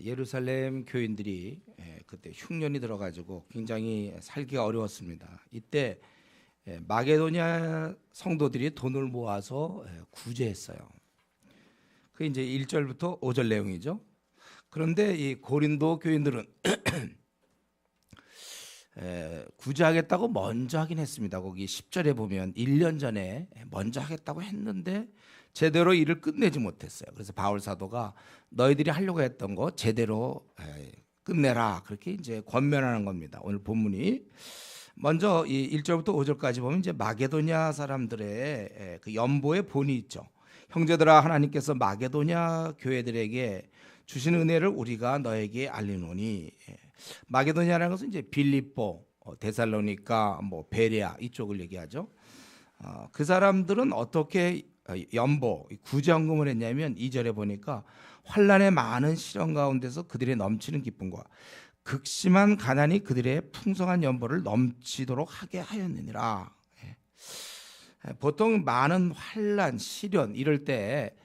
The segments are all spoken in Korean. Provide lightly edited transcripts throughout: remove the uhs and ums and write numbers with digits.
예루살렘 교인들이 그때 흉년이 들어가지고 굉장히 살기가 어려웠습니다. 이때 마게도냐 성도들이 돈을 모아서 구제했어요. 그 이제 1절부터 5절 내용이죠. 그런데 이 고린도 교인들은 구제하겠다고 먼저 하긴 했습니다. 거기 10절에 보면 1년 전에 먼저 하겠다고 했는데 제대로 일을 끝내지 못했어요. 그래서 바울 사도가 너희들이 하려고 했던 거 제대로 끝내라, 그렇게 이제 권면하는 겁니다. 오늘 본문이 먼저 이 1절부터 5절까지 보면 이제 마게도냐 사람들의 그 연보의 본이 있죠. 형제들아, 하나님께서 마게도냐 교회들에게 주신 은혜를 우리가 너에게 알리노니. 마게도냐라는 것은 이제 빌립보, 데살로니가, 베레아 이쪽을 얘기하죠. 그 사람들은 어떻게 연보 구제헌금을 했냐면 2절에 보니까 환난의 많은 시련 가운데서 그들의 넘치는 기쁨과 극심한 가난이 그들의 풍성한 연보를 넘치도록 하게 하였느니라. 보통 많은 환난, 시련 이럴 때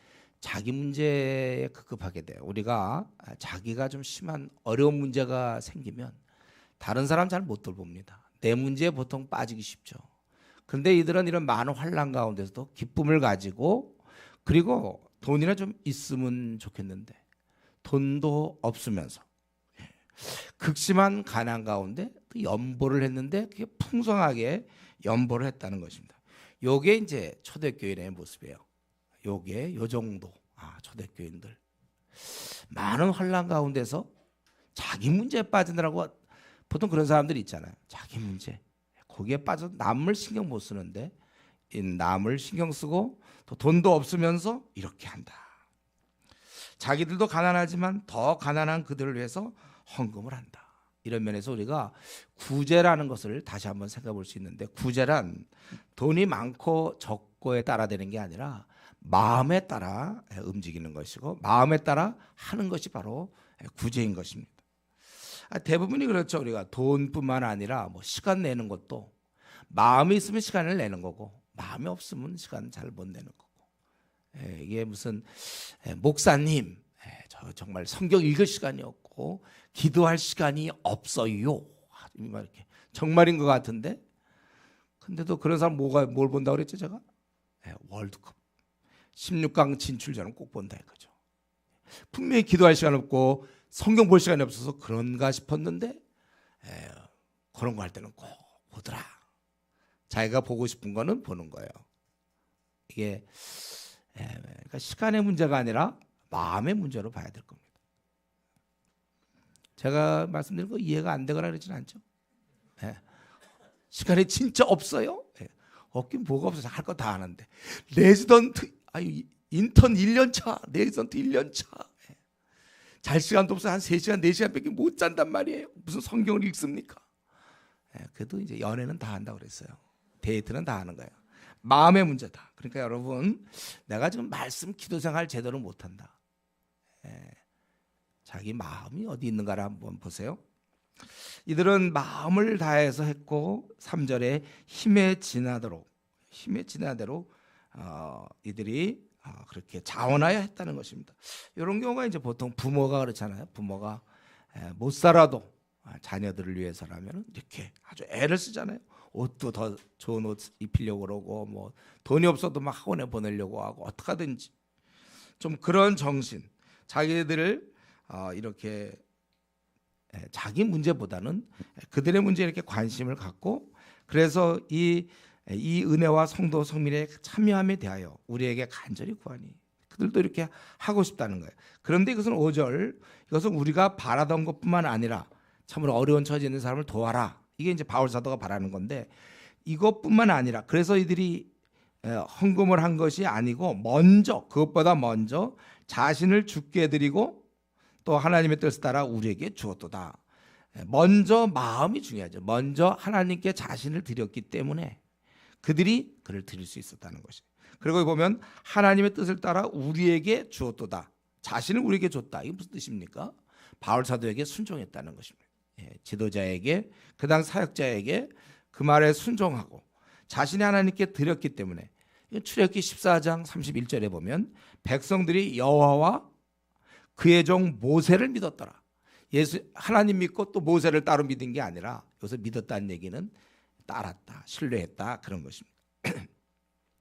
자기 문제에 급급하게 돼요. 우리가 자기가 좀 심한 어려운 문제가 생기면 다른 사람 잘 못 돌봅니다. 내 문제에 보통 빠지기 쉽죠. 그런데 이들은 이런 많은 환난 가운데서도 기쁨을 가지고, 그리고 돈이나 좀 있으면 좋겠는데 돈도 없으면서 극심한 가난 가운데 연보를 했는데 그게 풍성하게 연보를 했다는 것입니다. 요게 이제 초대교인의 모습이에요. 요게 요 정도. 초대교인들 많은 환난 가운데서 자기 문제에 빠지느라고, 보통 그런 사람들이 있잖아요. 자기 문제 거기에 빠져 남을 신경 못 쓰는데 이 남을 신경 쓰고 또 돈도 없으면서 이렇게 한다. 자기들도 가난하지만 더 가난한 그들을 위해서 헌금을 한다. 이런 면에서 우리가 구제라는 것을 다시 한번 생각해 볼 수 있는데, 구제란 돈이 많고 적고에 따라 되는 게 아니라 마음에 따라 움직이는 것이고 마음에 따라 하는 것이 바로 구제인 것입니다. 대부분이 그렇죠. 우리가 돈뿐만 아니라 시간 내는 것도 마음이 있으면 시간을 내는 거고 마음이 없으면 시간 잘 못 내는 거고. 이게 무슨 목사님 저 정말 성경 읽을 시간이 없고 기도할 시간이 없어요, 이렇게 정말인 것 같은데, 근데도 그런 사람 뭘 본다고 그랬죠 제가? 월드컵 16강 진출전은 꼭 본다 이거죠. 분명히 기도할 시간 없고 성경 볼 시간이 없어서 그런가 싶었는데 그런 거 할 때는 꼭 보더라. 자기가 보고 싶은 거는 보는 거예요. 이게 그러니까 시간의 문제가 아니라 마음의 문제로 봐야 될 겁니다. 제가 말씀드린 거 이해가 안 되거나 그러진 않죠. 시간이 진짜 없어요. 없긴 뭐가 없어서 할 거 다 하는데. 레지던트, 인턴 1년 차, 레지던트 1년 차. 잘 시간도 없어. 한 3시간, 4시간밖에 못 잔단 말이에요. 무슨 성경을 읽습니까? 그래도 이제 연애는 다 한다고 그랬어요. 데이트는 다 하는 거예요. 마음의 문제다. 그러니까 여러분, 내가 지금 말씀 기도 생활 제대로 못 한다. 자기 마음이 어디 있는가를 한번 보세요. 이들은 마음을 다해서 했고 3절에 힘에 지나도록 이들이 그렇게 자원하여 했다는 것입니다. 이런 경우가 이제 보통 부모가 그렇잖아요. 부모가 못 살아도 자녀들을 위해서라면 이렇게 아주 애를 쓰잖아요. 옷도 더 좋은 옷 입히려고 그러고 돈이 없어도 막 학원에 보내려고 하고 어떻게 하든지 좀 그런 정신, 자기들을 이렇게 자기 문제보다는 그들의 문제에 이렇게 관심을 갖고, 그래서 이 은혜와 성도 성민의 참여함에 대하여 우리에게 간절히 구하니, 그들도 이렇게 하고 싶다는 거예요. 그런데 이것은 5절, 이것은 우리가 바라던 것뿐만 아니라 참으로 어려운 처지에 있는 사람을 도와라, 이게 이제 바울 사도가 바라는 건데, 이것뿐만 아니라 그래서 이들이 헌금을 한 것이 아니고 그것보다 먼저 자신을 죽게 드리고 또 하나님의 뜻을 따라 우리에게 주었도다. 먼저 마음이 중요하죠. 먼저 하나님께 자신을 드렸기 때문에 그들이 그를 드릴 수 있었다는 것이에요. 그리고 보면 하나님의 뜻을 따라 우리에게 주었도다. 자신을 우리에게 줬다. 이게 무슨 뜻입니까? 바울 사도에게 순종했다는 것입니다. 지도자에게, 그 당 사역자에게 그 말에 순종하고 자신이 하나님께 드렸기 때문에, 출애굽기 14장 31절에 보면 백성들이 여호와와 그의 종 모세를 믿었더라. 예수 하나님 믿고 또 모세를 따로 믿은 게 아니라 여기서 믿었다는 얘기는 따랐다, 신뢰했다 그런 것입니다.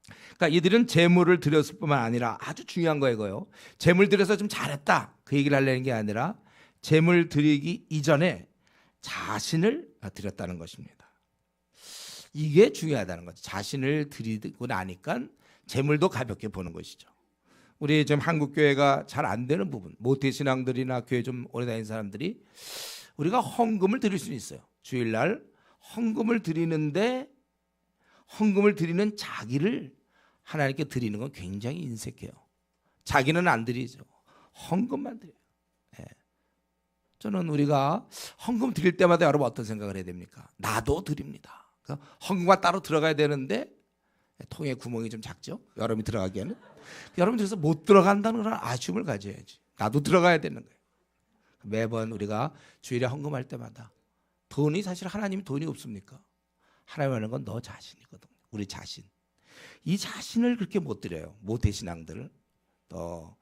그러니까 이들은 제물을 드렸을 뿐만 아니라 아주 중요한 거예요. 제물 드려서 좀 잘했다 그 얘기를 하려는 게 아니라 제물 드리기 이전에 자신을 드렸다는 것입니다. 이게 중요하다는 거죠. 자신을 드리고 나니까 제물도 가볍게 보는 것이죠. 우리 지금 한국 교회가 잘 안 되는 부분, 모태 신앙들이나 교회 좀 오래 다닌 사람들이 우리가 헌금을 드릴 수는 있어요. 주일날 헌금을 드리는데 헌금을 드리는 자기를 하나님께 드리는 건 굉장히 인색해요. 자기는 안 드리죠. 헌금만 드려요. 네. 저는 우리가 헌금 드릴 때마다 여러분 어떤 생각을 해야 됩니까? 나도 드립니다. 헌금과 따로 들어가야 되는데 통에 구멍이 좀 작죠? 여러분이 들어가기에는. 여러분 그래서 못 들어간다는 그런 아쉬움을 가져야지. 나도 들어가야 되는 거예요. 매번 우리가 주일에 헌금할 때마다 돈이 사실 하나님이 돈이 없습니까? 하나님 하는 건 너 자신이거든. 우리 자신. 이 자신을 그렇게 못 드려요. 모태 신앙들 또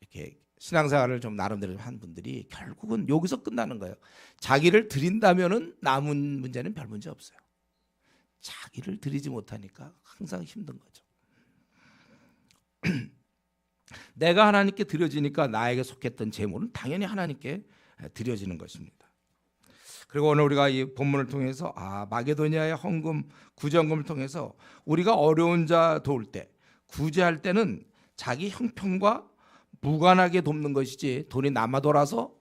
이렇게 신앙생활을 좀 나름대로 한 분들이 결국은 여기서 끝나는 거예요. 자기를 드린다면은 남은 문제는 별 문제 없어요. 자기를 드리지 못하니까 항상 힘든 거죠. 내가 하나님께 드려지니까 나에게 속했던 재물은 당연히 하나님께 드려지는 것입니다. 그리고 오늘 우리가 이 본문을 통해서 마게도니아의 헌금 구제헌금을 통해서 우리가 어려운 자 도울 때 구제할 때는 자기 형편과 무관하게 돕는 것이지 돈이 남아 돌아서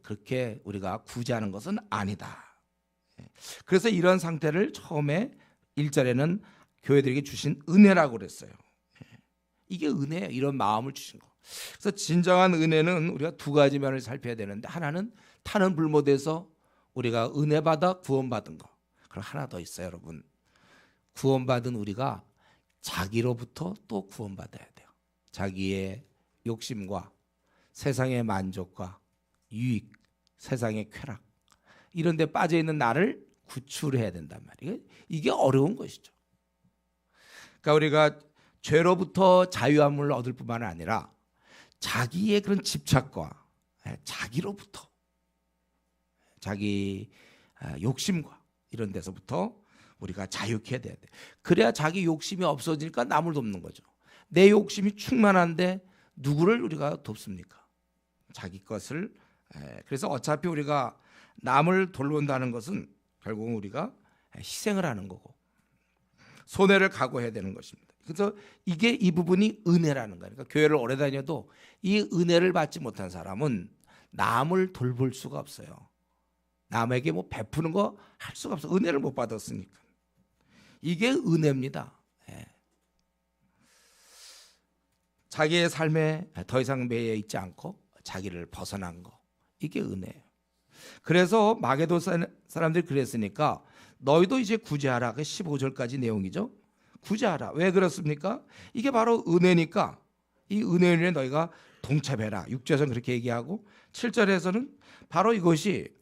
그렇게 우리가 구제하는 것은 아니다. 그래서 이런 상태를 처음에 1절에는 교회들에게 주신 은혜라고 그랬어요. 이게 은혜예요. 이런 마음을 주신 거. 그래서 진정한 은혜는 우리가 두 가지 면을 살펴야 되는데 하나는 타는 불못에서 우리가 은혜 받아 구원받은 거. 그리고 하나 더 있어요, 여러분. 구원받은 우리가 자기로부터 또 구원받아야 돼요. 자기의 욕심과 세상의 만족과 유익, 세상의 쾌락 이런 데 빠져 있는 나를 구출해야 된단 말이에요. 이게 어려운 것이죠. 그러니까 우리가 죄로부터 자유함을 얻을 뿐만 아니라 자기의 그런 집착과 자기로부터 자기 욕심과 이런 데서부터 우리가 자유케 돼야 돼. 그래야 자기 욕심이 없어지니까 남을 돕는 거죠. 내 욕심이 충만한데 누구를 우리가 돕습니까? 자기 것을. 그래서 어차피 우리가 남을 돌본다는 것은 결국은 우리가 희생을 하는 거고 손해를 각오해야 되는 것입니다. 그래서 이게 이 부분이 은혜라는 거예요. 그러니까 교회를 오래 다녀도 이 은혜를 받지 못한 사람은 남을 돌볼 수가 없어요. 남에게 뭐 베푸는 거 할 수가 없어. 은혜를 못 받았으니까. 이게 은혜입니다. 자기의 삶에 더 이상 매여 있지 않고 자기를 벗어난 거. 이게 은혜예요. 그래서 마게도 사람들이 그랬으니까 너희도 이제 구제하라. 그 15절까지 내용이죠. 구제하라. 왜 그렇습니까? 이게 바로 은혜니까 이 은혜에 너희가 동참해라. 6절에서는 그렇게 얘기하고 7절에서는 바로 이것이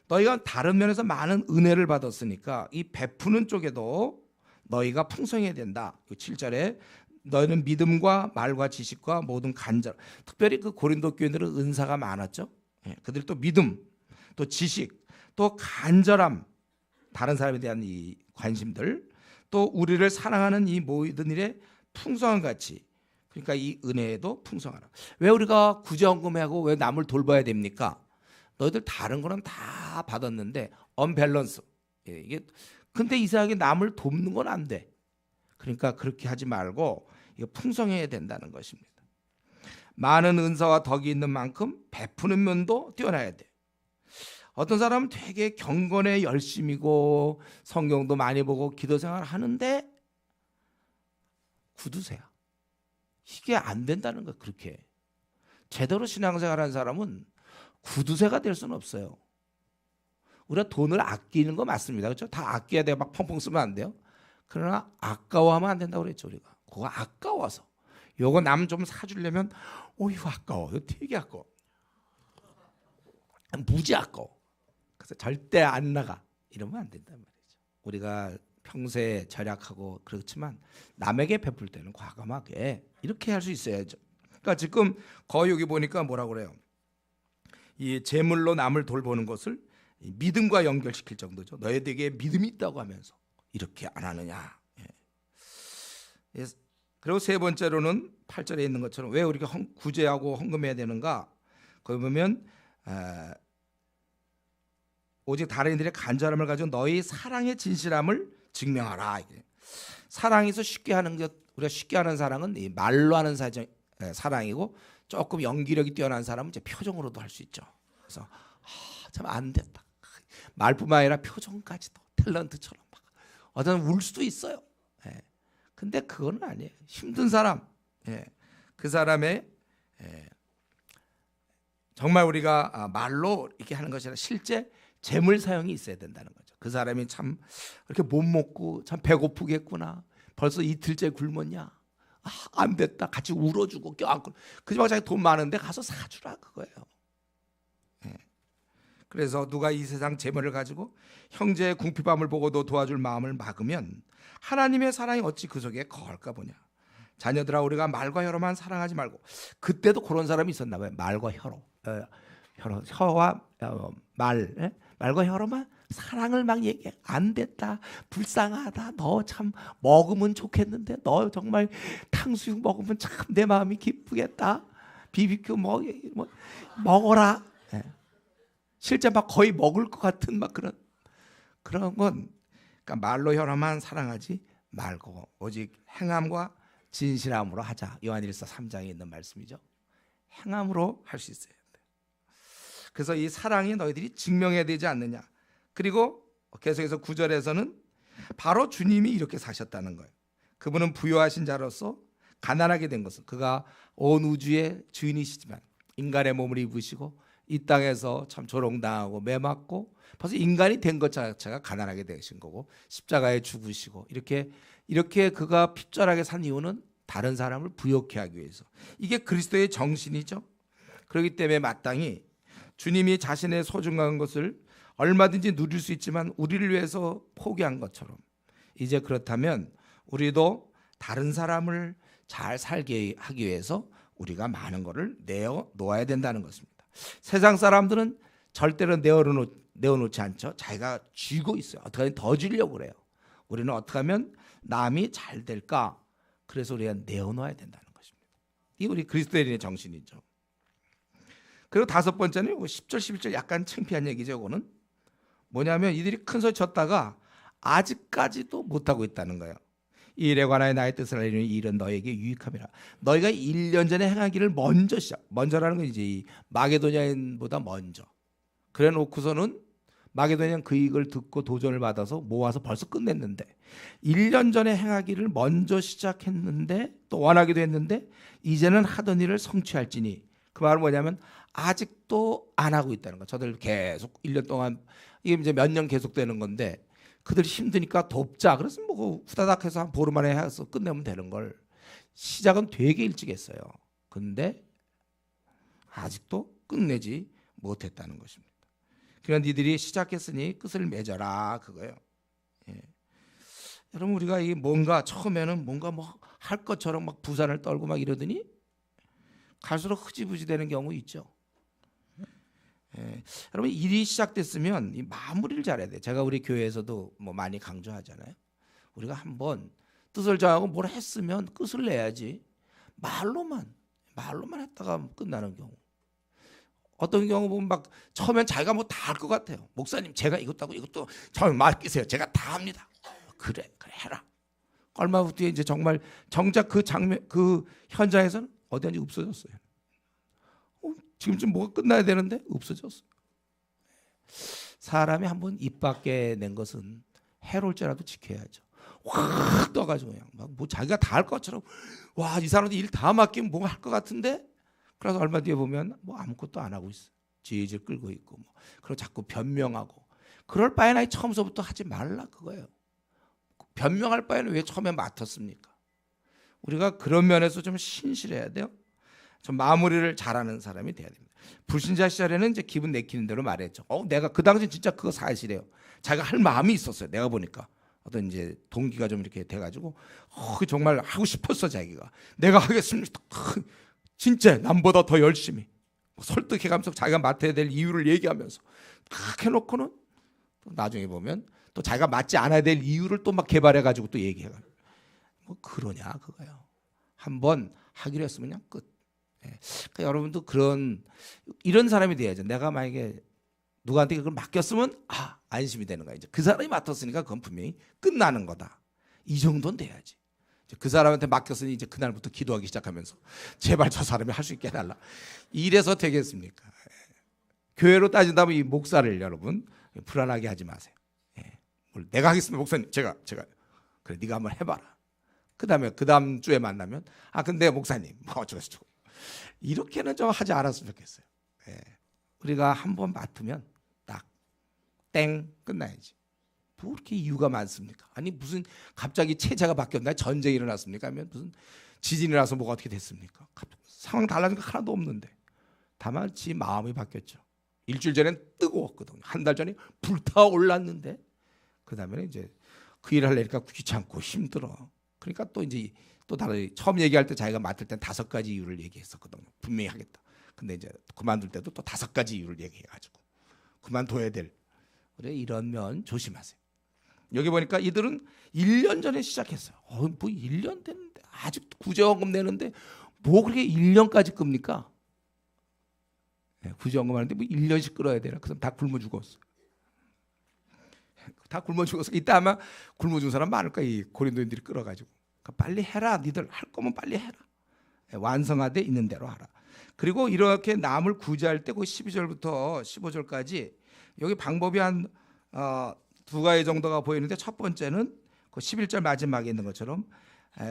너희가 다른 면에서 많은 은혜를 받았으니까 이 베푸는 쪽에도 너희가 풍성해야 된다. 7절에 너희는 믿음과 말과 지식과 모든 간절. 특별히 그 고린도 교인들은 은사가 많았죠. 그들 또 믿음, 또 지식, 또 간절함, 다른 사람에 대한 이 관심들, 또 우리를 사랑하는 이 모든 일에 풍성한 가치. 그러니까 이 은혜에도 풍성하라. 왜 우리가 구제헌금하고 왜 남을 돌봐야 됩니까? 너희들 다른 거는 다 받았는데 언밸런스. 이게 근데 이상하게 남을 돕는 건 안 돼. 그러니까 그렇게 하지 말고 이거 풍성해야 된다는 것입니다. 많은 은사와 덕이 있는 만큼 베푸는 면도 뛰어나야 돼. 어떤 사람은 되게 경건에 열심이고 성경도 많이 보고 기도 생활 하는데 구두쇠야. 이게 안 된다는 거야. 그렇게 제대로 신앙생활하는 사람은 구두쇠가 될 수는 없어요. 우리가 돈을 아끼는 거 맞습니다. 그렇죠? 다 아껴야 돼요. 막 펑펑 쓰면 안 돼요. 그러나 아까워하면 안 된다고 그랬죠. 우리가 그거 아까워서 요거 남 좀 사주려면 이거 아까워. 이거 되게 아까워. 무지 아까워. 그래서 절대 안 나가. 이러면 안 된단 말이죠. 우리가 평소에 절약하고 그렇지만 남에게 베풀 때는 과감하게 이렇게 할 수 있어야죠. 그러니까 지금 거의 여기 보니까 뭐라고 그래요? 이 재물로 남을 돌보는 것을 믿음과 연결시킬 정도죠. 너희에게 믿음이 있다고 하면서 이렇게 안 하느냐. 예. 그리고 세 번째로는 8절에 있는 것처럼 왜 우리가 구제하고 헌금해야 되는가? 거기 보면 오직 다른 이들의 간절함을 가지고 너희 사랑의 진실함을 증명하라. 사랑에서 쉽게 하는 것, 우리가 쉽게 하는 사랑은 이 말로 하는 사랑이고, 조금 연기력이 뛰어난 사람은 이제 표정으로도 할 수 있죠. 그래서 참 안 됐다. 말뿐만 아니라 표정까지도 탤런트처럼 막 어떤 울 수도 있어요. 예. 근데 그건 아니에요. 힘든 사람, 예. 그 사람의 정말 우리가 말로 이렇게 하는 것이 아니라 실제 재물 사용이 있어야 된다는 거죠. 그 사람이 참 이렇게 못 먹고 참 배고프겠구나. 벌써 이틀째 굶었냐? 안 됐다. 같이 울어주고 껴안고. 그지만 자기 돈 많은데 가서 사주라 그거예요. 예. 그래서 누가 이 세상 재물을 가지고 형제의 궁핍함을 보고도 도와줄 마음을 막으면 하나님의 사랑이 어찌 그 속에 거할까 보냐. 자녀들아, 우리가 말과 혀로만 사랑하지 말고. 그때도 그런 사람이 있었나 봐요. 말과 혀로, 혀와 말과 혀로만 사랑을 막 얘기해. 안 됐다, 불쌍하다, 너 참 먹으면 좋겠는데, 너 정말 탕수육 먹으면 참 내 마음이 기쁘겠다, BBQ 먹어라. 예. 실제 막 거의 먹을 것 같은 막 그런 건, 그러니까 말로 혀로만 사랑하지 말고 오직 행함과 진실함으로 하자. 요한일서 3장에 있는 말씀이죠. 행함으로 할 수 있어야 돼. 그래서 이 사랑이 너희들이 증명해야 되지 않느냐. 그리고 계속해서 9절에서는 바로 주님이 이렇게 사셨다는 거예요. 그분은 부요하신 자로서 가난하게 된 것은 그가 온 우주의 주인이시지만 인간의 몸을 입으시고 이 땅에서 참 조롱당하고 매맞고 벌써 인간이 된 것 자체가 가난하게 되신 거고, 십자가에 죽으시고 이렇게 그가 핍절하게 산 이유는 다른 사람을 부욕케 하기 위해서. 이게 그리스도의 정신이죠. 그렇기 때문에 마땅히 주님이 자신의 소중한 것을 얼마든지 누릴 수 있지만 우리를 위해서 포기한 것처럼, 이제 그렇다면 우리도 다른 사람을 잘 살게 하기 위해서 우리가 많은 것을 내어 놓아야 된다는 것입니다. 세상 사람들은 절대로 내어놓지 않죠. 자기가 쥐고 있어요. 어떻게 하면 더 쥐려고 그래요. 우리는 어떻게 하면 남이 잘 될까? 그래서 우리가 내어놓아야 된다는 것입니다. 이게 우리 그리스도인의 정신이죠. 그리고 다섯 번째는 10절 11절 약간 창피한 얘기죠. 이거는 뭐냐면 이들이 큰 소리 쳤다가 아직까지도 못하고 있다는 거예요. 이 일에 관하여 나의 뜻을 알리는 이 일은 너에게 유익함이라. 너희가 1년 전에 행하기를 먼저라는 건 이제 이 마게도냐인보다 먼저 그래 놓고서는 마게도냐는 그 이익을 듣고 도전을 받아서 모아서 벌써 끝냈는데, 1년 전에 행하기를 먼저 시작했는데 또 원하기도 했는데 이제는 하던 일을 성취할지니. 그 말은 뭐냐면 아직도 안 하고 있다는 거. 저들 계속 1년 동안, 이게 이제 몇 년 계속되는 건데 그들이 힘드니까 돕자. 그래서 뭐 후다닥 해서 한 보름 만에 해서 끝내면 되는 걸 시작은 되게 일찍 했어요. 근데 아직도 끝내지 못했다는 것입니다. 그러니까 니들이 시작했으니 끝을 맺어라 그거예요. 예. 여러분, 우리가 이 뭔가 처음에는 뭔가 뭐 할 것처럼 막 부산을 떨고 막 이러더니 갈수록 흐지부지 되는 경우 있죠. 예. 여러분, 일이 시작됐으면 이 마무리를 잘해야 돼요. 제가 우리 교회에서도 뭐 많이 강조하잖아요. 우리가 한번 뜻을 정하고 뭘 했으면 끝을 내야지. 말로만 했다가 끝나는 경우. 어떤 경우 보면 막 처음엔 자기가 뭐 다 할 것 같아요. 목사님, 제가 이것도 하고 이것도 처음에 맡기세요. 제가 다 합니다. 그래 해라. 얼마 후 뒤에 이제 정말 정작 그 현장에서는 어디든지 없어졌어요. 지금쯤 뭐가 끝나야 되는데 없어졌어요. 사람이 한번 입 밖에 낸 것은 해롤죄라도 지켜야죠. 확 떠가지고 그냥 막 뭐 자기가 다 할 것처럼, 와, 이 사람한테 일 다 맡기면 뭐 할 것 같은데, 그래서 얼마 뒤에 보면 뭐 아무것도 안 하고 있어. 질질 끌고 있고 뭐. 그리고 자꾸 변명하고. 그럴 바에는 처음서부터 하지 말라 그거예요. 변명할 바에는 왜 처음에 맡았습니까? 우리가 그런 면에서 좀 신실해야 돼요. 좀 마무리를 잘하는 사람이 돼야 됩니다. 불신자 시절에는 이제 기분 내키는 대로 말했죠. 내가 그 당시 진짜 그거 사실이에요. 자기가 할 마음이 있었어요. 내가 보니까 어떤 이제 동기가 좀 이렇게 돼가지고 정말 하고 싶었어. 자기가 내가 하겠습니다. 진짜 남보다 더 열심히 설득해가면서 자기가 맡아야 될 이유를 얘기하면서 딱 해놓고는 또 나중에 보면 또 자기가 맡지 않아야 될 이유를 또 막 개발해가지고 또 얘기해가지고 뭐 그러냐 그거요. 한번 하기로 했으면 그냥 끝. 그러니까 여러분도 이런 사람이 돼야죠. 내가 만약에 누구한테 그걸 맡겼으면 안심이 되는 거야. 이제 그 사람이 맡았으니까 그건 분명히 끝나는 거다. 이 정도는 돼야지. 그 사람한테 맡겼으니 이제 그날부터 기도하기 시작하면서 제발 저 사람이 할 수 있게 해달라. 이래서 되겠습니까? 교회로 따진다면 이 목사를 여러분 불안하게 하지 마세요. 내가 하겠습니다, 목사님. 제가 그래 네가 한번 해봐라. 그다음에 그다음 주에 만나면 근데 목사님 뭐 어쩌고저쩌고 이렇게는 좀 하지 않았으면 좋겠어요. 우리가 한번 맡으면 딱 땡 끝나야지. 뭐 그렇게 이유가 많습니까? 아니 무슨 갑자기 체제가 바뀌었나? 전쟁이 일어났습니까? 하면 무슨 지진이 나서 뭐가 어떻게 됐습니까? 상황 달라진 거 하나도 없는데 다만 지 마음이 바뀌었죠. 일주일 전엔 뜨거웠거든요. 한 달 전에 불타올랐는데 그 다음에 이제 그 일을 하려니까 귀찮고 힘들어. 그러니까 또 이제 또 다른 처음 얘기할 때 자기가 맡을 땐 5가지 이유를 얘기했었거든요. 분명히 하겠다. 근데 이제 그만둘 때도 또 5가지 이유를 얘기해가지고 그만둬야 될. 그래 이런 면 조심하세요. 여기 보니까 이들은 1년 전에 시작했어요. 뭐 1년 됐는데 아직도 구제원금 내는데 뭐 그렇게 1년까지 끕니까? 구제원금 하는데 뭐 1년씩 끌어야 되나? 그럼 다 굶어 죽었어. 다 굶어 죽었어. 이따 아마 굶어 죽은 사람 많을 거야. 이 고린도인들이 끌어가지고. 그러니까 빨리 해라. 니들 할 거면 빨리 해라. 완성하되 있는 대로 하라. 그리고 이렇게 남을 구제할 때 그 12절부터 15절까지 여기 방법이 한 2가지 정도가 보이는데 첫 번째는 그 11절 마지막에 있는 것처럼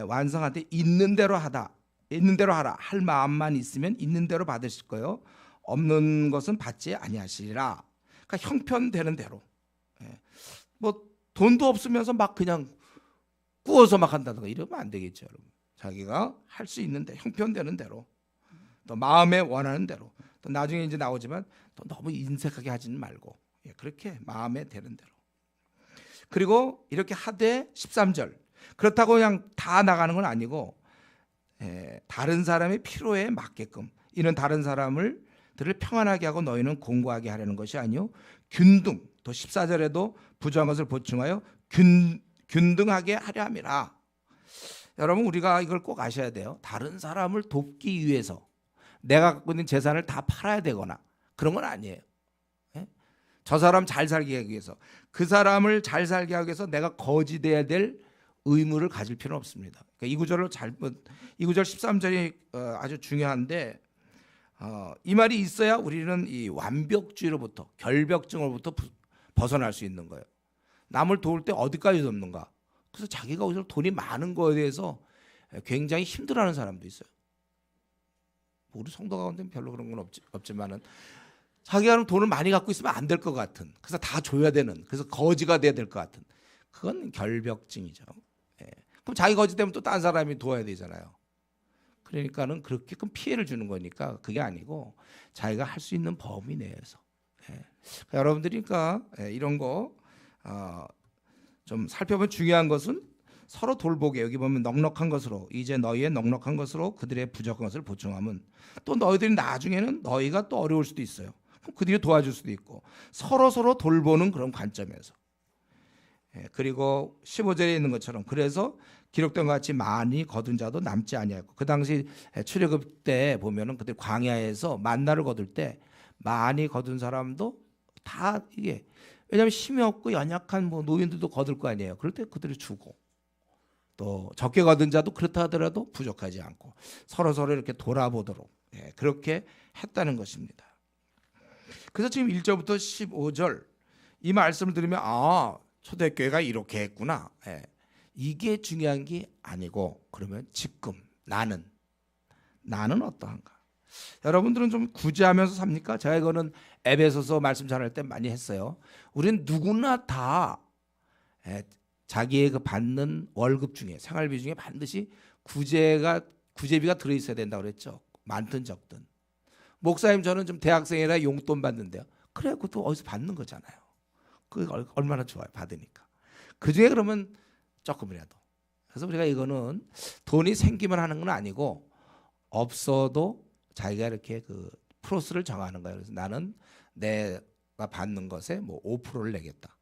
완성하되 있는 대로 하다. 있는 대로 하라. 할 마음만 있으면 있는 대로 받으실 거요. 없는 것은 받지 아니하시리라. 그러니까 형편되는 대로. 뭐 돈도 없으면서 막 그냥 구워서 막 한다든가 이러면 안 되겠죠, 여러분. 자기가 할 수 있는데 형편되는 대로, 또 마음에 원하는 대로, 또 나중에 이제 나오지만 또 너무 인색하게 하지는 말고 그렇게 마음에 되는 대로. 그리고 이렇게 하되 13절 그렇다고 그냥 다 나가는 건 아니고 다른 사람의 필요에 맞게끔 이는 다른 사람을 들을 평안하게 하고 너희는 공고하게 하려는 것이 아니요 균등 또 14절에도 부족한 것을 보충하여 균등하게 하려 함이라. 여러분 우리가 이걸 꼭 아셔야 돼요. 다른 사람을 돕기 위해서 내가 갖고 있는 재산을 다 팔아야 되거나 그런 건 아니에요. 저 사람 잘 살게 하기 위해서 그 사람을 잘 살게 하기 위해서 내가 거지돼야 될 의무를 가질 필요는 없습니다. 그러니까 이 구절 13절이 아주 중요한데 이 말이 있어야 우리는 이 완벽주의로부터 결벽증으로부터 벗어날 수 있는 거예요. 남을 도울 때 어디까지 돕는가? 그래서 자기가 오히려 돈이 많은 거에 대해서 굉장히 힘들어하는 사람도 있어요. 우리 성도 가운데는 별로 그런 건 없지만은 자기가 돈을 많이 갖고 있으면 안 될 것 같은, 그래서 다 줘야 되는, 그래서 거지가 돼야 될 것 같은, 그건 결벽증이죠. 그럼 자기 거지되면 또 다른 사람이 도와야 되잖아요. 그러니까는 그렇게끔 피해를 주는 거니까 그게 아니고 자기가 할 수 있는 범위 내에서. 그러니까 여러분들이 이런 거 좀 살펴보면 중요한 것은 서로 돌보게. 여기 보면 넉넉한 것으로 이제 너희의 넉넉한 것으로 그들의 부족한 것을 보충하면 또 너희들이 나중에는 너희가 또 어려울 수도 있어요. 그들이 도와줄 수도 있고 서로 돌보는 그런 관점에서. 그리고 15절에 있는 것처럼 그래서 기록된 것 같이 많이 거둔 자도 남지 아니하고 그 당시 출애굽 때 보면은 그들 광야에서 만나를 거둘 때 많이 거둔 사람도 다 이게 왜냐하면 힘이 없고 연약한 뭐 노인들도 거둘 거 아니에요. 그럴 때 그들이 주고 또 적게 거둔 자도 그렇다 하더라도 부족하지 않고 서로 이렇게 돌아보도록 그렇게 했다는 것입니다. 그래서 지금 1절부터 15절 이 말씀을 들으면 초대교회가 이렇게 했구나. 이게 중요한 게 아니고 그러면 지금 나는 어떠한가? 여러분들은 좀 구제하면서 삽니까? 제가 이거는 에베소서 말씀 전할 때 많이 했어요. 우리는 누구나 다 자기의 그 받는 월급 중에 생활비 중에 반드시 구제비가 들어있어야 된다고 그랬죠. 많든 적든. 목사님 저는 좀 대학생이라 용돈 받는데요. 그래 그것도 어디서 받는 거잖아요. 그게 얼마나 좋아요. 받으니까. 그중에 그러면 조금이라도. 그래서 우리가 이거는 돈이 생기면 하는 건 아니고 없어도 자기가 이렇게 그 프로스를 정하는 거예요. 그래서 나는 내가 받는 것에 뭐 5%를 내겠다.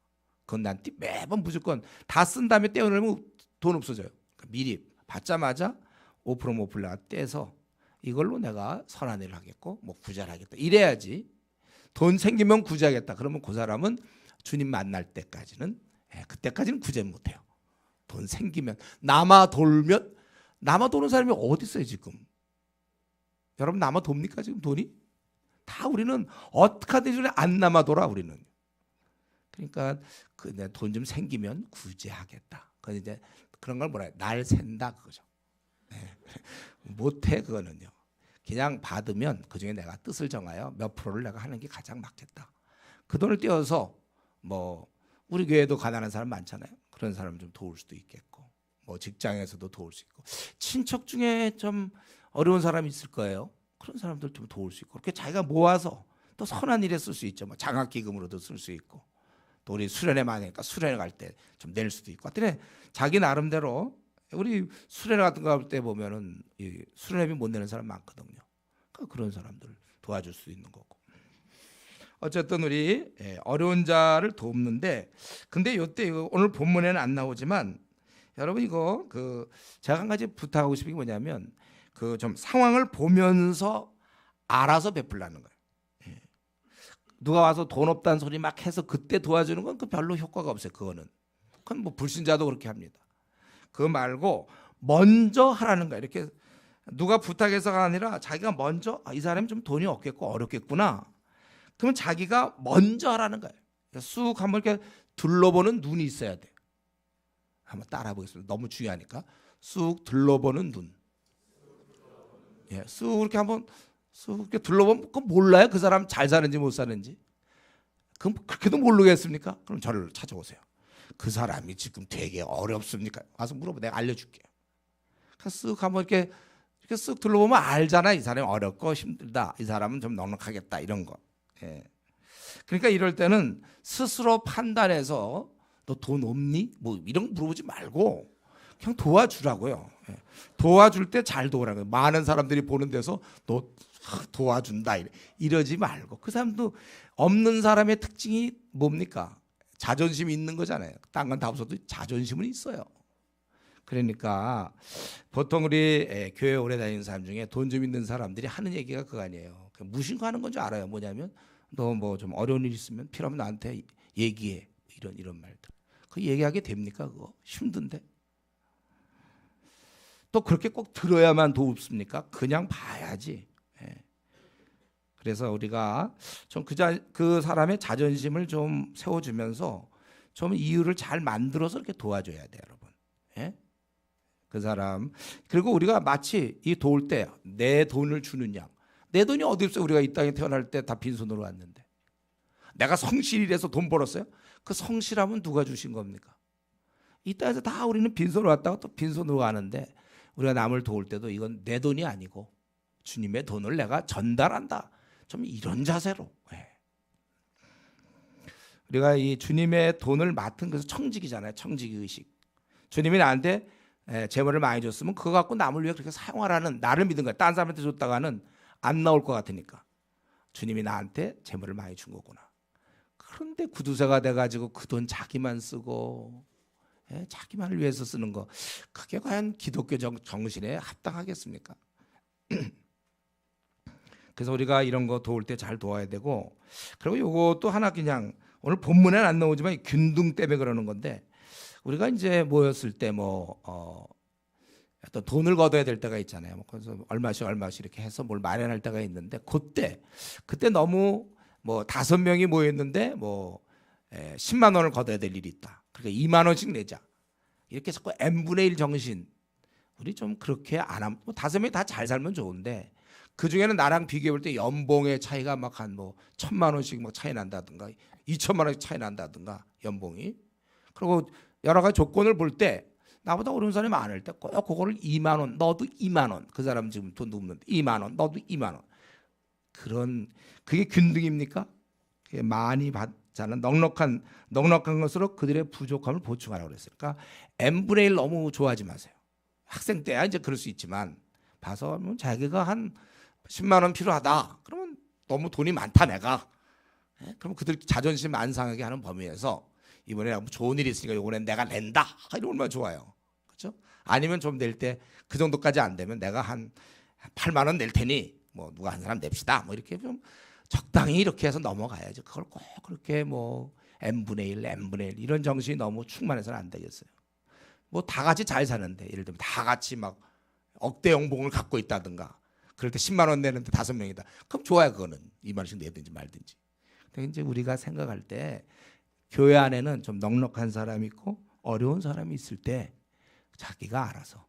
그건 난 매번 무조건 다 쓴 다음에 떼어내면 돈 없어져요. 그러니까 미리 받자마자 5% 내가 떼서 이걸로 내가 선한 일을 하겠고 뭐 구제를 하겠다. 이래야지. 돈 생기면 구제하겠다. 그러면 그 사람은 주님 만날 때까지는 그때까지는 구제 못해요. 돈 생기면 남아 돌면 남아 도는 사람이 어디 있어요 지금? 여러분 남아 돕니까 지금 돈이? 다 우리는 어떻게 하든지 안 남아 돌아 우리는. 그러니까 돈 좀 생기면 구제하겠다. 그 이제 그런 걸 뭐라 해요? 날 샌다 그거죠. 못해 그거는요. 그냥 받으면 그 중에 내가 뜻을 정하여 몇 프로를 내가 하는 게 가장 맞겠다. 그 돈을 떼어서 뭐 우리 교회도 가난한 사람 많잖아요. 그런 사람 좀 도울 수도 있겠고, 뭐 직장에서도 도울 수 있고, 친척 중에 좀 어려운 사람이 있을 거예요. 그런 사람들 좀 도울 수 있고, 그렇게 자기가 모아서 또 선한 일에 쓸 수 있죠. 뭐 장학기금으로도 쓸 수 있고, 또 우리 수련회 많으니까 수련회 갈 때 좀 낼 수도 있고, 하여튼 자기 나름대로 우리 수련회 같은 거 할 때 보면은 이 수련회비 못 내는 사람 많거든요. 그러니까 그런 사람들 도와줄 수 있는 거고. 어쨌든 우리 어려운 자를 돕는데, 근데 이때 오늘 본문에는 안 나오지만 여러분 이거 제가 한 가지 부탁하고 싶은 게 뭐냐면 좀 상황을 보면서 알아서 베풀라는 거예요. 누가 와서 돈 없다는 소리 막 해서 그때 도와주는 건 별로 효과가 없어요. 그건 뭐 불신자도 그렇게 합니다. 그거 말고 먼저 하라는 거예요. 이렇게 누가 부탁해서가 아니라 자기가 먼저 이 사람이 좀 돈이 없겠고 어렵겠구나. 그러면 자기가 먼저 하라는 거예요. 쑥 한번 이렇게 둘러보는 눈이 있어야 돼요. 한번 따라 보겠습니다. 너무 중요하니까. 쑥 둘러보는 눈. 쑥 이렇게 한번 쑥 이렇게 둘러보면 그건 몰라요. 그 사람 잘 사는지 못 사는지. 그럼 그렇게도 모르겠습니까? 그럼 저를 찾아오세요. 그 사람이 지금 되게 어렵습니까? 와서 물어봐. 내가 알려줄게요. 쓱 한번 이렇게 쓱 둘러보면 알잖아. 이 사람이 어렵고 힘들다. 이 사람은 좀 넉넉하겠다. 이런 거. 그러니까 이럴 때는 스스로 판단해서 너 돈 없니? 뭐 이런 거 물어보지 말고 그냥 도와주라고요. 도와줄 때 잘 도와라고요. 많은 사람들이 보는 데서 너 도와준다 이러지 말고. 그 사람도 없는 사람의 특징이 뭡니까? 자존심이 있는 거잖아요. 딴 건 다 없어도 자존심은 있어요. 그러니까 보통 우리 교회 오래 다니는 사람 중에 돈 좀 있는 사람들이 하는 얘기가 그거 아니에요. 무신고하는 건 줄 알아요. 뭐냐면 너 뭐 좀 어려운 일 있으면 필요하면 나한테 얘기해. 이런 말들. 그 얘기하게 됩니까? 그거 힘든데. 또 그렇게 꼭 들어야만 돕습니까? 그냥 봐야지. 그래서 우리가 좀 그 사람의 자존심을 좀 세워주면서 좀 이유를 잘 만들어서 이렇게 도와줘야 돼요, 여러분. 그 사람. 그리고 우리가 마치 이 도울 때 내 돈을 주는 양. 내 돈이 어디 있어요? 우리가 이 땅에 태어날 때 다 빈손으로 왔는데. 내가 성실이라서 돈 벌었어요? 그 성실함은 누가 주신 겁니까? 이 땅에서 다 우리는 빈손으로 왔다가 또 빈손으로 가는데 우리가 남을 도울 때도 이건 내 돈이 아니고 주님의 돈을 내가 전달한다. 좀 이런 자세로. 우리가 이 주님의 돈을 맡은 것은 청지기잖아요. 청지기 의식. 주님이 나한테 재물을 많이 줬으면 그거 갖고 남을 위해 그렇게 사용하라는 나를 믿은 거야. 딴 사람한테 줬다가는 안 나올 것 같으니까. 주님이 나한테 재물을 많이 준 거구나. 그런데 구두쇠가 돼가지고 그 돈 자기만 쓰고 자기만을 위해서 쓰는 거 그게 과연 기독교 정신에 합당하겠습니까? 그래서 우리가 이런 거 도울 때 잘 도와야 되고, 그리고 요것도 하나 그냥 오늘 본문에는 안 나오지만 균등 때문에 그러는 건데, 우리가 이제 모였을 때 어떤 돈을 걷어야 될 때가 있잖아요. 그래서 얼마씩 이렇게 해서 뭘 마련할 때가 있는데, 그때 너무 5명이 모였는데 10만 원을 걷어야 될 일이 있다. 그러니까 2만 원씩 내자. 이렇게 자꾸 n분의 1 정신. 우리 좀 그렇게 안 하면 5명이 다 잘 살면 좋은데 그 중에는 나랑 비교해 볼 때 연봉의 차이가 막 한 1,000만 원씩 막 차이 난다든가 2천만 원씩 차이 난다든가 연봉이. 그리고 여러 가지 조건을 볼 때 나보다 어려운 사람이 많을 때 꼭 그거를 2만 원, 너도 2만 원. 그 사람 지금 돈도 없는데 2만 원, 너도 2만 원. 그게 균등입니까? 그게 많이 받자는 넉넉한 것으로 그들의 부족함을 보충하라고 그랬어요. 그러니까 n분의 1 너무 좋아하지 마세요. 학생 때야 이제 그럴 수 있지만 봐서 뭐 자기가 한 10만 원 필요하다. 그러면 너무 돈이 많다 내가. 그럼 그들 자존심 안 상하게 하는 범위에서 이번에 뭐 좋은 일이 있으니까 이번엔 내가 낸다. 이러면 얼마나 좋아요. 그렇죠? 아니면 좀 낼 때 그 정도까지 안 되면 내가 한 8만 원 낼 테니 뭐 누가 한 사람 냅시다. 뭐 이렇게 좀 적당히 이렇게 해서 넘어가야죠. 그걸 꼭 그렇게 뭐 n분의 1, n분의 1 이런 정신이 너무 충만해서는 안 되겠어요. 뭐 다 같이 잘 사는데 예를 들면 다 같이 막 억대 연봉을 갖고 있다든가 그럴 때 10만 원 내는데 5명이다. 그럼 좋아요. 그거는 2만 원씩 내든지 말든지. 근데 이제 우리가 생각할 때 교회 안에는 좀 넉넉한 사람이 있고 어려운 사람이 있을 때 자기가 알아서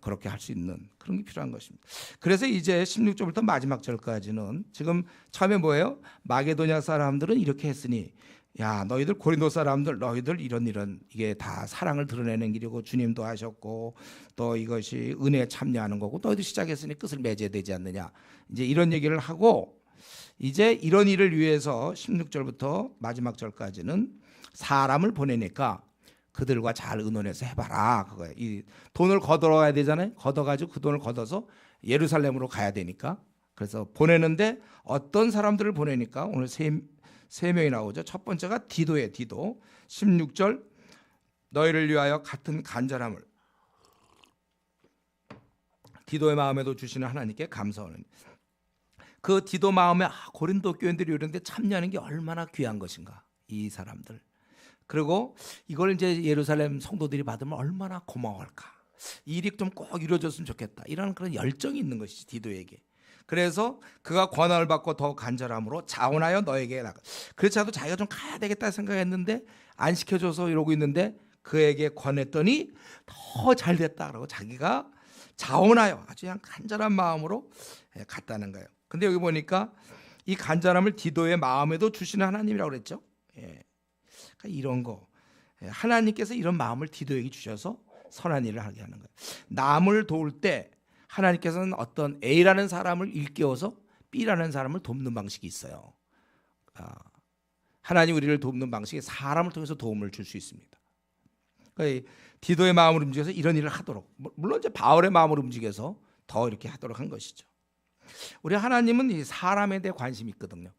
그렇게 할 수 있는 그런 게 필요한 것입니다. 그래서 이제 16절부터 마지막 절까지는 지금 처음에 뭐예요? 마게도냐 사람들은 이렇게 했으니 야 너희들 고린도 사람들 너희들 이런 이게 다 사랑을 드러내는 길이고 주님도 하셨고 또 이것이 은혜에 참여하는 거고 너희들 시작했으니 끝을 맺어야 되지 않느냐 이제 이런 얘기를 하고 이제 이런 일을 위해서 16절부터 마지막 절까지는 사람을 보내니까 그들과 잘 의논해서 해봐라 그거예요. 이 돈을 걷어와야 되잖아요. 걷어가지고 그 돈을 걷어서 예루살렘으로 가야 되니까 그래서 보내는데 어떤 사람들을 보내니까 오늘 세 명이 나오죠. 첫 번째가 디도예요. 디도 16절 너희를 위하여 같은 간절함을 디도의 마음에도 주시는 하나님께 감사하는 그 디도 마음에 고린도 교인들이 이런데 참여하는 게 얼마나 귀한 것인가 이 사람들. 그리고 이걸 이제 예루살렘 성도들이 받으면 얼마나 고마워할까. 이 일이 좀 꼭 이루어졌으면 좋겠다. 이런 그런 열정이 있는 것이지 디도에게. 그래서 그가 권한을 받고 더 간절함으로 자원하여 너에게 나가. 그렇지 않아도 자기가 좀 가야 되겠다 생각했는데 안 시켜줘서 이러고 있는데 그에게 권했더니 더 잘 됐다. 그러고 자기가 자원하여 아주 그냥 간절한 마음으로 갔다는 거예요. 근데 여기 보니까 이 간절함을 디도의 마음에도 주시는 하나님이라고 그랬죠. 그러니까 이런 거 하나님께서 이런 마음을 디도에게 주셔서 선한 일을 하게 하는 거예요. 남을 도울 때 하나님께서는 어떤 A라는 사람을 일깨워서 B라는 사람을 돕는 방식이 있어요. 하나님 우리를 돕는 방식이 사람을 통해서 도움을 줄 수 있습니다. 그러니까 디도의 마음을 움직여서 이런 일을 하도록 물론 이제 바울의 마음을 움직여서 더 이렇게 하도록 한 것이죠. 우리 하나님은 이 사람에 대해 관심이 있거든요.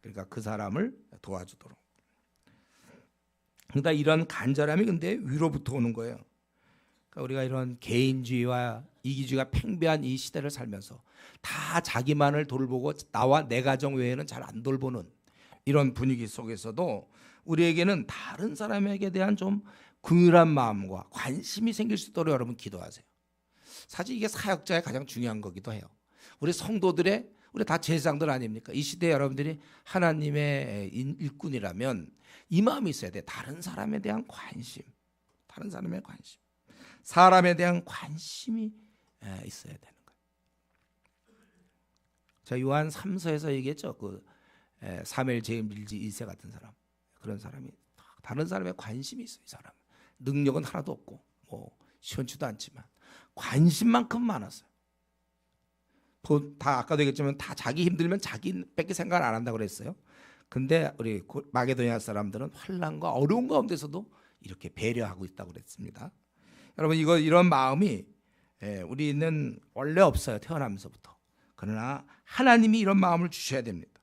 그러니까 그 사람을 도와주도록. 그러니까 이런 간절함이 근데 위로부터 오는 거예요. 그러니까 우리가 이런 개인주의와 이기주의가 팽배한 이 시대를 살면서 다 자기만을 돌보고 나와 내 가정 외에는 잘 안 돌보는 이런 분위기 속에서도 우리에게는 다른 사람에게 대한 좀 긍휼한 마음과 관심이 생길 수 있도록 여러분 기도하세요. 사실 이게 사역자의 가장 중요한 거기도 해요. 우리 성도들의 우리 다 제사장들 아닙니까? 이 시대에 여러분들이 하나님의 일꾼이라면 이 마음이 있어야 돼. 다른 사람에 대한 관심, 다른 사람의 관심, 사람에 대한 관심이 있어야 되는 거예요. 자 요한 3서에서 얘기했죠. 그 사무엘 제1지 2세 같은 사람, 그런 사람이 다른 사람에 관심이 있어요. 이 사람 능력은 하나도 없고 뭐 시원치도 않지만 관심만큼 많았어요. 다 아까도 얘기했지만 다 자기 힘들면 자기밖에 생각 안 한다고 그랬어요. 근데 우리 마게도냐 사람들은 환난과 어려운 가운데서도 이렇게 배려하고 있다고 그랬습니다. 여러분 이런 마음이 우리는 원래 없어요. 태어나면서부터. 그러나 하나님이 이런 마음을 주셔야 됩니다.